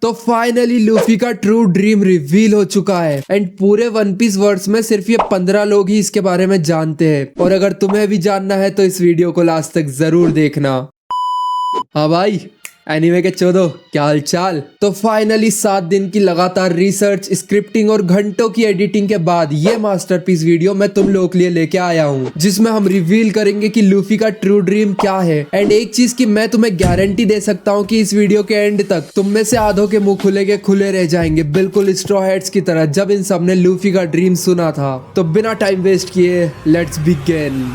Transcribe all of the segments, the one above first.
तो finally Luffy का true dream reveal हो चुका है एंड पूरे वन पीस वर्ड्स में सिर्फ ये 15 लोग ही इसके बारे में जानते हैं। और अगर तुम्हें भी जानना है तो इस वीडियो को लास्ट तक जरूर देखना। हाँ भाई, एनीमे के चोदो, क्या हालचाल। तो फाइनली 7 दिन की लगातार रिसर्च, स्क्रिप्टिंग और घंटों की एडिटिंग के बाद ये मास्टरपीस वीडियो मैं तुम लोगों के लिए लेके आया हूँ, जिसमें हम रिवील करेंगे कि लूफी का ट्रू ड्रीम क्या है। एंड एक चीज की मैं तुम्हें गारंटी दे सकता हूँ कि इस वीडियो के एंड तक तुम में से आधों के मुंह खुले के खुले रह जाएंगे, बिल्कुल स्ट्रॉ हेड्स की तरह, जब इन सब ने लूफी का ड्रीम सुना था। तो बिना टाइम वेस्ट किए लेट्स बिगिन।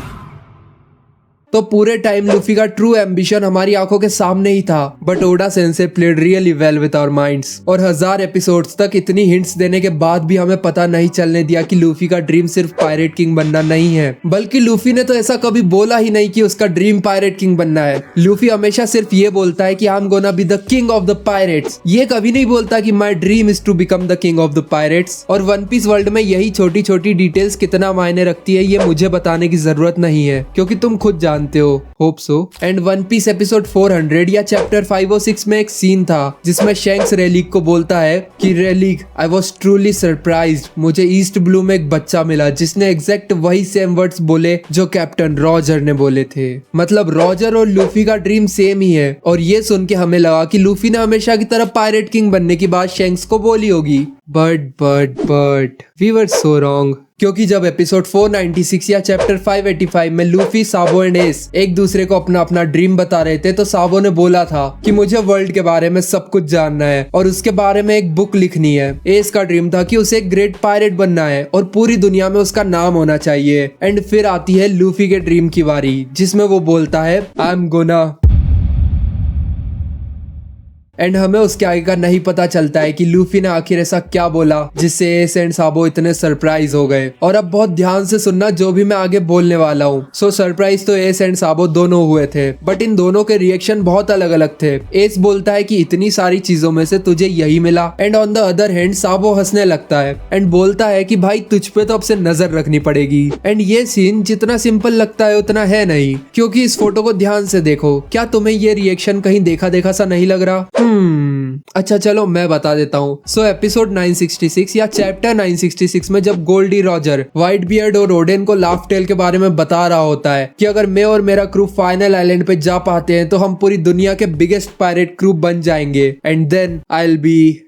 तो पूरे टाइम लूफी का ट्रू एम्बिशन हमारी आंखों के सामने ही था, but Oda sensei played really well with our minds. और 1000 एपिसोड्स तक इतनी हिंट्स देने के बाद भी हमें पता नहीं चलने दिया कि लूफी का ड्रीम सिर्फ पायरेट किंग बनना नहीं है, बल्कि लूफी ने तो ऐसा कभी बोला ही नहीं कि उसका ड्रीम पायरेट किंग बनना है। लूफी हमेशा सिर्फ ये बोलता है कि I am gonna be the king of the pirates. ये कभी नहीं बोलता कि my dream is to become the king of the pirates. और वन पीस वर्ल्ड में यही छोटी छोटी डिटेल्स कितना मायने रखती है ये मुझे बताने की जरूरत नहीं है, क्योंकि तुम खुद जानते हो। Hope so. And one piece episode 400 या चैप्टर 506 में एक सीन था जिसमें शैंक्स रेलिक को बोलता है कि relic, I was truly surprised, मुझे ईस्ट ब्लू में एक बच्चा मिला जिसने एग्जैक्ट वही सेम वर्ड्स बोले जो कैप्टन रॉजर ने बोले थे। मतलब रॉजर और लूफी का ड्रीम सेम ही है। और ये सुन के हमें लगा कि लूफी ने हमेशा की तरह पायरेट किंग बनने की बात शैंक्स को बोली होगी, but we were so wrong. क्योंकि जब एपिसोड 496 या चैप्टर 585 में लूफी, साबो एंड एस एक दूसरे को अपना अपना ड्रीम बता रहे थे, तो साबो ने बोला था कि मुझे वर्ल्ड के बारे में सब कुछ जानना है और उसके बारे में एक बुक लिखनी है। एस का ड्रीम था कि उसे एक ग्रेट पायरेट बनना है और पूरी दुनिया में उसका नाम होना चाहिए। एंड फिर आती है लूफी के ड्रीम की बारी, जिसमें वो बोलता है आई एम गोना। एंड हमें उसके आगे का नहीं पता चलता है कि लूफी ने आखिर ऐसा क्या बोला जिससे एस एंड साबो इतने सरप्राइज हो गए। और अब बहुत ध्यान से सुनना जो भी मैं आगे बोलने वाला हूँ। सो सरप्राइज तो एस एंड साबो दोनों हुए थे, बट इन दोनों के रिएक्शन बहुत अलग अलग थे। एस बोलता है कि इतनी सारी चीजों में से तुझे यही मिला, and on the other hand Sabo हंसने लगता है एंड बोलता है कि भाई तुझ पे तो अब से नजर रखनी पड़ेगी। एंड ये सीन जितना सिंपल लगता है उतना है नहीं, क्योंकि इस फोटो को ध्यान से देखो। क्या तुम्हें ये रिएक्शन कहीं देखा देखा सा नहीं लग रहा? अच्छा चलो मैं बता देता हूँ। सो एपिसोड 966 या चैप्टर 966 में जब गोल्डी रॉजर, व्हाइट बियर्ड और ओडेन को लाफ टेल के बारे में बता रहा होता है कि अगर मैं और मेरा क्रू फाइनल आइलैंड पे जा पाते हैं तो हम पूरी दुनिया के बिगेस्ट पायरेट क्रू बन जाएंगे, and then I will be.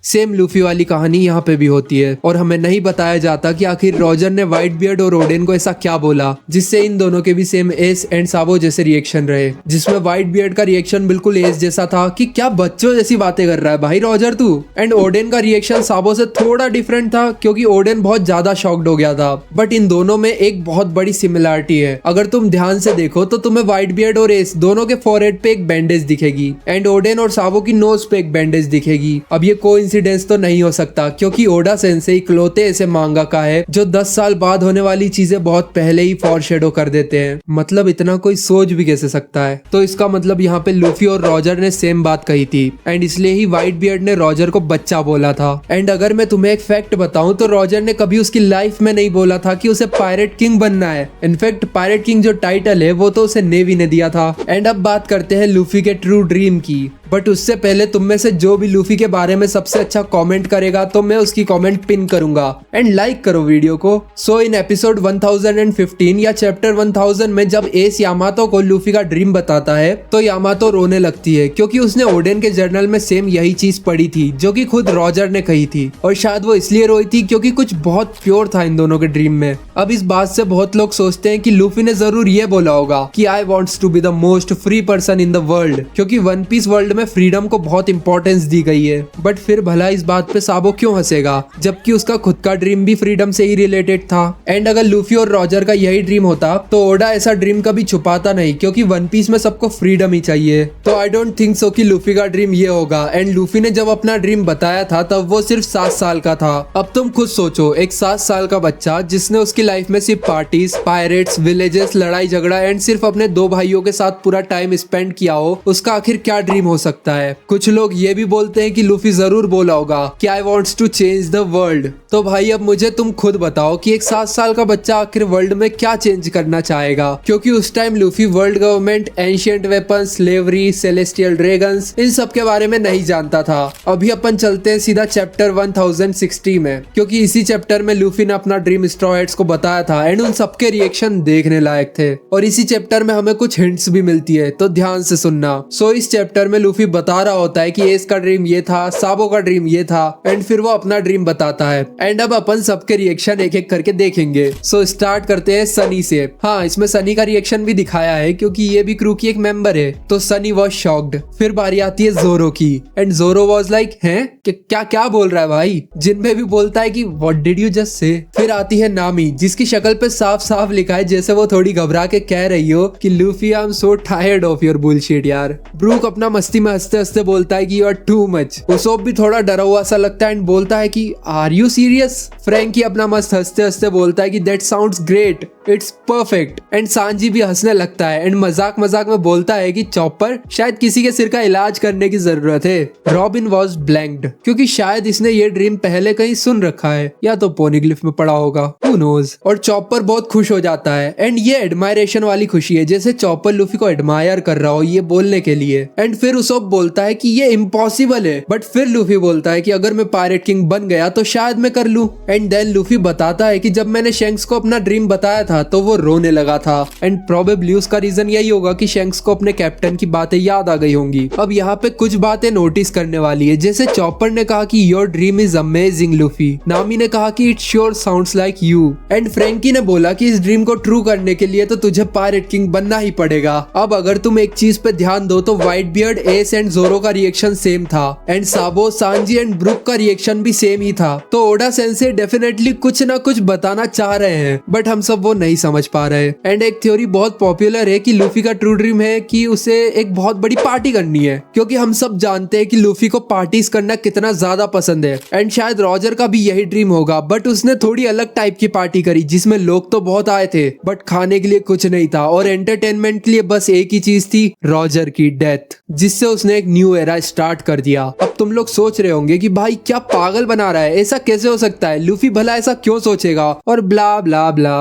Same Luffy वाली कहानी यहाँ पे भी होती है और हमें नहीं बताया जाता कि आखिर रॉजर ने व्हाइट बियर्ड और ओडेन को ऐसा क्या बोला जिससे इन दोनों के भी सेम एस एंड साबो जैसे रिएक्शन रहे। जिसमें व्हाइट बियर्ड का रिएक्शन बिल्कुल एस जैसा था कि क्या बच्चों जैसी बातें कर रहा है भाई रॉजर तू। एंड ओडेन का रिएक्शन साबो से थोड़ा डिफरेंट था, क्योंकि ओडेन बहुत ज्यादा शॉक्ड हो गया था। बट इन दोनों में एक बहुत बड़ी सिमिलरिटी है। अगर तुम ध्यान से देखो तो तुम्हें व्हाइट बियर्ड और एस दोनों के फॉरहेड पे एक बैंडेज दिखेगी, एंड ओडेन और साबो की नोज पे एक बैंडेज दिखेगी। अब ये कोइंसिडेंस तो नहीं हो सकता, क्योंकि ओडा सेंसे इकलौते ऐसे मांगा का है जो 10 साल बाद होने वाली चीजें बहुत पहले ही फॉरशैडो कर देते हैं। मतलब इतना कोई सोच भी कैसे सकता है? तो इसका मतलब यहाँ पे लूफी और रॉजर ने सेम बात कही थी, एंड इसलिए ही व्हाइट बियर्ड ने रॉजर को बच्चा बोला था। एंड अगर मैं तुम्हें एक फैक्ट बताऊं तो रॉजर ने कभी उसकी लाइफ में नहीं बोला था कि उसे पायरेट किंग बनना है। इनफैक्ट पायरेट किंग जो टाइटल है वो तो उसे नेवी ने दिया था। एंड अब बात करते हैं लूफी के ट्रू ड्रीम की, बट उससे पहले तुम में से जो भी लूफी के बारे में सबसे अच्छा कमेंट करेगा तो मैं उसकी कमेंट पिन करूंगा, एंड लाइक करो वीडियो को। सो इन एपिसोड 1015 या चैप्टर 1000 में जब एस यामातो को लूफी का ड्रीम बताता है तो यामातो रोने लगती है, क्योंकि उसने ओडेन के जर्नल में सेम यही चीज पढ़ी थी जो कि खुद रॉजर ने कही थी। और शायद वो इसलिए रोई थी क्योंकि कुछ बहुत प्योर था इन दोनों के ड्रीम में। अब इस बात से बहुत लोग सोचते हैं कि लूफी ने जरूर ये बोला होगा कि I wants to be the most free person in the world, क्योंकि वन पीस वर्ल्ड में फ्रीडम को बहुत इंपॉर्टेंस दी गई है। बट फिर भला इस बात पे साबो क्यों हंसेगा, जबकि उसका खुद का ड्रीम भी फ्रीडम से ही रिलेटेड था। एंड अगर लूफी और रॉजर का यही ड्रीम होता तो ओडा ऐसा ड्रीम कभी छुपाता नहीं, क्योंकि वन पीस में सबको फ्रीडम ही चाहिए। तो आई डोंट थिंक सो कि लूफी का ड्रीम ये होगा। एंड लूफी ने जब अपना ड्रीम बताया था तब वो सिर्फ 7 साल का था। अब तुम खुद सोचो, एक 7 साल का बच्चा जिसने उसकी लाइफ में सिर्फ पार्टीज, पायरेट्स, विलेजेस, लड़ाई झगड़ा एंड सिर्फ अपने दो भाइयों के साथ पूरा टाइम स्पेंड किया हो, उसका आखिर क्या ड्रीम हो सकता है। कुछ लोग ये भी बोलते हैं कि लूफी जरूर बोला होगा कि I wants to change the world. तो भाई अब मुझे तुम खुद बताओ कि एक 7 साल का बच्चा आखिर वर्ल्ड में क्या चेंज करना चाहेगा, क्योंकि उस time Luffy world government, ancient weapons, slavery, celestial dragons, इन सब के बारे में नहीं जानता था। अभी अपन चलते हैं सीधा चैप्टर 1060 में, क्योंकि इसी चैप्टर में लूफी ने अपना ड्रीम स्ट्रॉ हैट्स को बताया था एंड उन सबके रिएक्शन देखने लायक थे। और इसी चैप्टर में हमें कुछ हिंट्स भी मिलती है, तो ध्यान से सुनना। सो इस चैप्टर में लूफी बता रहा होता है कि एस का ड्रीम ये था, साबो का ड्रीम ये था एंड फिर वो अपना ड्रीम बताता है। एंड अब अपन सबके रिएक्शन एक एक करके देखेंगे। सो स्टार्ट करते हैं सनी से। हाँ, इसमें सनी का रिएक्शन भी दिखाया है क्योंकि ये भी क्रू की एक मेंबर है। तो सनी वॉज शॉक्ड। फिर बारी आती है जोरो की एंड जोरो वॉज लाइक, हैं क्या क्या बोल रहा है भाई। जिनमें भी बोलता है कि what did you just say. फिर आती है नामी, जिसकी शक्ल पे साफ साफ लिखा है जैसे वो थोड़ी घबरा के कह रही हो कि Luffy I am so tired of your bullshit यार। ब्रूक अपना मस्ती में हंसते हंसते बोलता है कि you are too much. Usopp भी थोड़ा डरा हुआ सा लगता है एंड बोलता है कि आर यू सीरियस। फ्रैंकी अपना मस्त हंसते हंसते बोलता है कि that sounds great, it's perfect. And Sanji भी हंसने लगता है एंड मजाक मजाक में बोलता है कि चॉपर, शायद किसी के सिर का इलाज करने की जरूरत है। रॉबिन वॉज ब्लैंक्ड, क्योंकि शायद इसने ये ड्रीम पहले कहीं सुन रखा है या तो पोनिग्लिफ में पढ़ा होगा, हू नोज। और चॉपर बहुत खुश हो जाता है एंड ये एडमायरेशन वाली खुशी है, जैसे चॉपर लूफी को एडमायर कर रहा हो ये बोलने के लिए। एंड फिर उसोप बोलता है कि ये इम्पॉसिबल है, बट फिर लूफी बोलता है कि अगर मैं पायरेट किंग बन गया तो शायद मैं कर लूं। एंड देन लूफी बताता है कि जब मैंने शेंक्स को अपना ड्रीम बताया था तो वो रोने लगा था एंड प्रोबेबली उसका रीजन यही होगा कि शेंक्स को अपने कैप्टन की बातें याद आ गई होंगी। अब यहाँ पे कुछ बातें नोटिस करने वाली है, जैसे चॉपर ने कहा कि your dream is amazing Luffy. Nami ने कहा कि it sure sounds like you. And Franky ने बोला कि इस ड्रीम को ट्रू करने के लिए तो तुझे पायरेट किंग बनना ही पड़ेगा। अब अगर तुम एक चीज पे ध्यान दो तो व्हाइट बियर्ड, एस एंड जोरो का रिएक्शन सेम था and Sabo, Sanji and Brooke का रिएक्शन भी सेम ही था। तो ओडा सेंसे डेफिनेटली कुछ ना कुछ बताना चाह रहे हैं, बट हम सब वो नहीं समझ पा रहे। एंड एक थ्योरी बहुत पॉपुलर है कि लूफी का ट्रू ड्रीम है कि उसे एक बहुत बड़ी पार्टी करनी है, क्योंकि हम सब जानते हैं कि लूफी को पार्टीज करना कितना ज्यादा पसंद है। एंड शायद रॉजर का भी यही ड्रीम होगा, बट उसने थोड़ी अलग टाइप की पार्टी करी जिसमें लोग तो बहुत आए थे बट खाने के लिए कुछ नहीं था और एंटरटेनमेंट के लिए बस एक ही चीज थी, रॉजर की डेथ, जिससे उसने एक न्यू एरा स्टार्ट कर दिया। अब तुम लोग सोच रहे होंगे कि भाई क्या पागल बना रहा है, ऐसा कैसे हो सकता है, लूफी भला ऐसा क्यों सोचेगा और ब्ला ब्ला ब्ला।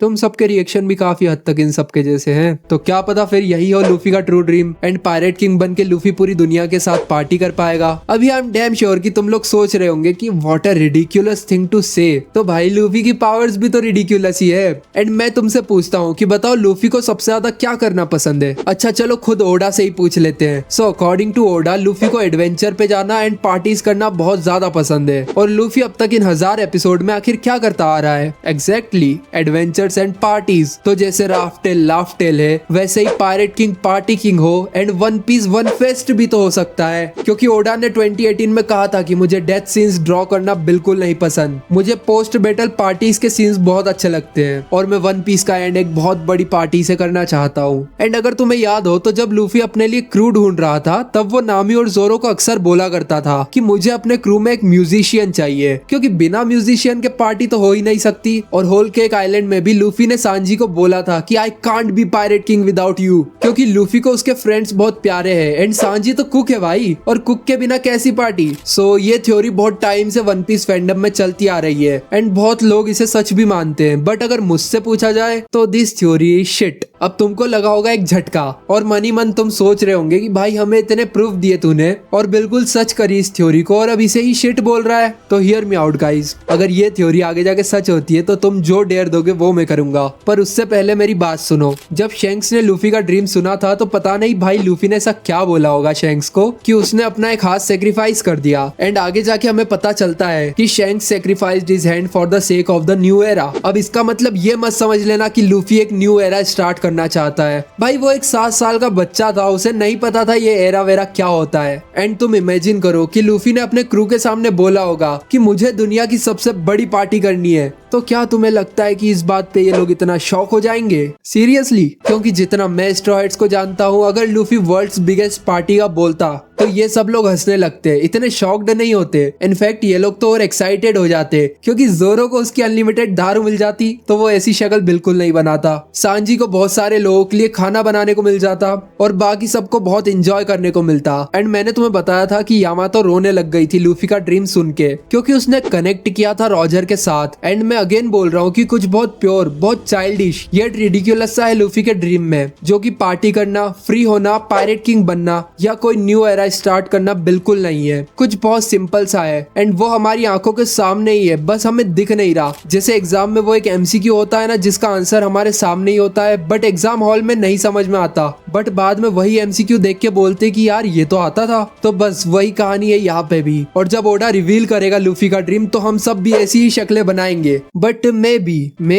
तुम सबके रिएक्शन भी काफी हद तक इन सबके जैसे हैं, तो क्या पता फिर यही हो लूफी का true dream and pirate king बन के लूफी पूरी दुनिया के साथ पार्टी कर पाएगा। अभी आई एम डैम श्योर कि तुम लोग सोच रहे होंगे कि what a ridiculous thing to say. तो भाई लूफी की पावर्स भी तो रिडिक्युलस ही है। एंड मैं तुमसे पूछता हूँ कि बताओ लूफी को सबसे ज्यादा क्या करना पसंद है। अच्छा चलो खुद ओडा से ही पूछ लेते हैं। So according to Oda Luffy को एडवेंचर पे जाना एंड पार्टीज करना बहुत ज्यादा पसंद है। और लूफी अब तक इन 1000 एपिसोड में आखिर क्या करता आ रहा है, एग्जैक्टली एडवेंचर्स एंड पार्टीज। तो जैसे राफ्टेल लाफ्टेल है वैसे ही पायरेट किंग पार्टी किंग हो एंड वन पीस वन फेस्ट भी तो हो सकता है, क्योंकि ओडा ने 2018 में कहा था कि मुझे डेथ सीन्स ड्रॉ करना बिल्कुल नहीं पसंद, मुझे पोस्ट बैटल पार्टीज के सीन्स बहुत अच्छे लगते हैं और मैं वन पीस का एंड एक बहुत बड़ी पार्टी से करना चाहता हूँ। एंड अगर तुम्हें याद हो तो जब लूफी अपने लिए क्रू ढूंढ रहा था तब वो नामी और जोरो को अक्सर बोला करता था कि मुझे अपने क्रू में एक म्यूजिशियन चाहिए, क्योंकि बिना म्यूजिशियन के पार्टी तो हो ही नहीं सकती। और होल केक आइलैंड में भी लूफी ने सांजी को बोला था कि I can't be pirate king without you, क्योंकि लूफी को उसके फ्रेंड्स बहुत प्यारे हैं एंड सांजी तो कुक है भाई, और कुक के बिना कैसी पार्टी। सो ये थ्योरी बहुत टाइम से वन पीस फैंडम में चलती आ रही है एंड बहुत लोग इसे सच भी मानते हैं, बट अगर मुझसे पूछा जाए तो दिस थ्योरी इज शिट। अब तुमको लगा होगा एक झटका और मनी मन तुम सोच रहे होंगे कि भाई हमें इतने प्रूफ दिए तूने और बिल्कुल सच करी इस थ्योरी को और अब इसे ही शिट बोल रहा है। तो हियर मी आउट गाइस, अगर ये थ्योरी आगे जाके सच होती है तो तुम जो डेयर दोगे वो मैं करूंगा, पर उससे पहले मेरी बात सुनो। जब शेंक्स ने लूफी का ड्रीम सुना था तो पता नहीं भाई लूफी ने ऐसा क्या बोला होगा शेंक्स को कि उसने अपना एक हाथ सेक्रीफाइस कर दिया। एंड आगे जाके हमें पता चलता है कि Shanks sacrificed his hand for the sake of the new era. अब इसका मतलब ये मत समझ लेना कि लूफी एक न्यू एरा स्टार्ट करना चाहता है, भाई वो एक 7 साल का बच्चा था, उसे नहीं पता था ये एरा वेरा क्या होता है। एंड तुम इमेजिन करो कि लूफी ने अपने क्रू के सामने बोला होगा कि मुझे दुनिया की सबसे बड़ी पार्टी करनी है तो क्या तुम्हें लगता है कि इस बात पे ये लोग इतना शॉक हो जाएंगे? सीरियसली? क्योंकि जितना मैं स्ट्रॉ हैट्स को जानता हूँ, अगर लूफी वर्ल्ड्स बिगेस्ट पार्टी का बोलता तो ये सब लोग हंसने लगते, इतने शॉक्ड नहीं होते। इनफैक्ट ये लोग तो और एक्साइटेड हो जाते, क्योंकि जोरो को उसकी अनलिमिटेड दारू मिल जाती तो वो ऐसी शक्ल बिल्कुल नहीं बनाता। सांजी को बहुत सारे लोगों के लिए खाना बनाने को मिल जाता और बाकी सबको बहुत इंजॉय करने को मिलता। एंड मैंने तुम्हें बताया था कि यामातो रोने लग गई थी लूफी का ड्रीम सुन के, क्योंकि उसने कनेक्ट किया था रॉजर के साथ। एंड मैं अगेन बोल रहा हूँ कि कुछ बहुत प्योर, बहुत चाइल्डिश येट रिडिकुलस सा है लूफी के ड्रीम में, जो कि पार्टी करना, फ्री होना, पायरेट किंग बनना या कोई न्यू एरा स्टार्ट करना बिल्कुल नहीं है। कुछ बहुत सिंपल सा है एंड वो हमारी आंखों के सामने ही है, बस हमें दिख नहीं रहा। जैसे एग्जाम में वो एक एमसीक्यू होता है ना, जिसका आंसर हमारे सामने ही होता है बट एग्जाम हॉल में नहीं समझ में आता, बट बाद में वही एमसीक्यू देख के बोलते कि यार ये तो आता था। तो बस वही कहानी है यहाँ पे भी। और जब ओडा रिवील करेगा लूफी का ड्रीम तो हम सब भी ऐसी ही शक्लें बनाएंगे। बट मे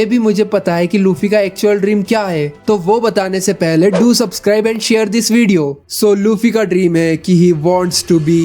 बी मुझे पता है कि लूफी का एक्चुअल ड्रीम क्या है, तो वो बताने से पहले do subscribe and share this video. So Luffy का ड्रीम है कि ही wants to be